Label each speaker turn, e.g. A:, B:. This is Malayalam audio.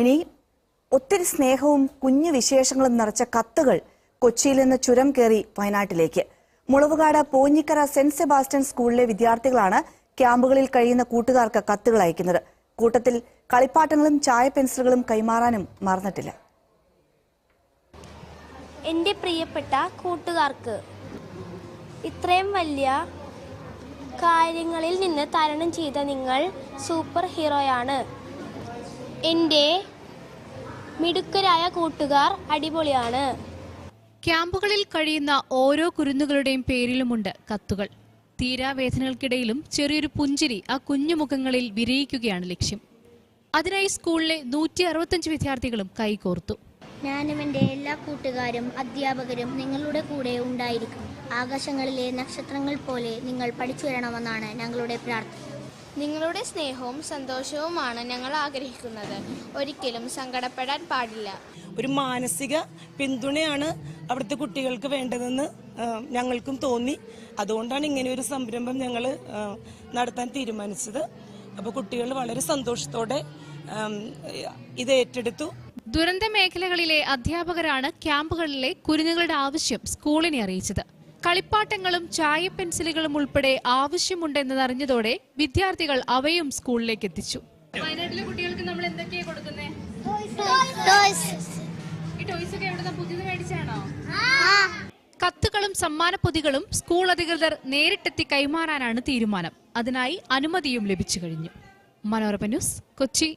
A: ഇനി ഒത്തിരി സ്നേഹവും കുഞ്ഞു വിശേഷങ്ങളും നിറച്ച കത്തുകൾ കൊച്ചിയിൽ നിന്ന് ചുരം കയറി വയനാട്ടിലേക്ക്. മുളവുകാട് പോഞ്ഞിക്കര സെന്റ് സെബാസ്റ്റ്യൻ സ്കൂളിലെ വിദ്യാർത്ഥികളാണ് ക്യാമ്പുകളിൽ കഴിയുന്ന കൂട്ടുകാർക്ക് കത്തുകൾ അയക്കുന്നത്. കൂട്ടത്തിൽ കളിപ്പാട്ടങ്ങളും ചായ പെൻസിലുകളും കൈമാറാനും മറന്നിട്ടില്ല.
B: എൻ്റെ പ്രിയപ്പെട്ട കൂട്ടുകാർക്ക്, ഇത്രയും വലിയ കാര്യങ്ങളിൽ നിന്ന് തരണം ചെയ്ത നിങ്ങൾ സൂപ്പർ ഹീറോയാണ്. എൻ്റെ മിടുക്കരായ കൂട്ടുകാർ അടിപൊളിയാണ്.
C: ക്യാമ്പുകളിൽ കഴിയുന്ന ഓരോ കുരുന്നുകളുടെയും പേരിലുമുണ്ട് കത്തുകൾ. തീരാവേദനകൾക്കിടയിലും ചെറിയൊരു പുഞ്ചിരി ആ കുഞ്ഞുമുഖങ്ങളിൽ വിരയിക്കുകയാണ് ലക്ഷ്യം. അതിനായി സ്കൂളിലെ 165 വിദ്യാർത്ഥികളും കൈകോർത്തു.
D: ഞാനും എൻ്റെ എല്ലാ കൂട്ടുകാരും അധ്യാപകരും നിങ്ങളുടെ കൂടെ ഉണ്ടായിരിക്കും. ആകാശങ്ങളിലെ നക്ഷത്രങ്ങൾ പോലെ നിങ്ങൾ പഠിച്ചു വരണമെന്നാണ് ഞങ്ങളുടെ പ്രാർത്ഥന.
B: നിങ്ങളുടെ സ്നേഹവും സന്തോഷവുമാണ് ഞങ്ങൾ ആഗ്രഹിക്കുന്നത്. ഒരിക്കലും സങ്കടപ്പെടാൻ പാടില്ല.
E: ഒരു മാനസിക പിന്തുണയാണ് അവിടുത്തെ കുട്ടികൾക്ക് വേണ്ടതെന്ന് ഞങ്ങൾക്കും തോന്നി. അതുകൊണ്ടാണ് ഇങ്ങനെ ഒരു സംരംഭം ഞങ്ങൾ നടത്താൻ തീരുമാനിച്ചത്. അപ്പോൾ കുട്ടികൾ വളരെ സന്തോഷത്തോടെ ഇത് ഏറ്റെടുത്തു.
C: ദുരന്ത മേഖലകളിലെ അധ്യാപകരാണ് ക്യാമ്പുകളിലെ കുരുന്നുകളുടെ ആവശ്യം സ്കൂളിനെ അറിയിച്ചത്. കളിപ്പാട്ടങ്ങളും ചായ പെൻസിലുകളും ഉൾപ്പെടെ ആവശ്യമുണ്ടെന്നറിഞ്ഞതോടെ വിദ്യാർത്ഥികൾ അവയും സ്കൂളിലേക്ക് എത്തിച്ചു. വയനാട്ടിലെ കുട്ടികൾക്ക് നമ്മൾ എന്തൊക്കെയാണ് കൊടുക്കുന്നത്? കത്തുകളും സമ്മാനപ്പൊതികളും സ്കൂൾ അധികൃതർ നേരിട്ടെത്തി കൈമാറാനാണ് തീരുമാനം. അതിനായി അനുമതിയും ലഭിച്ചു കഴിഞ്ഞു. മനോരമ ന്യൂസ്, കൊച്ചി.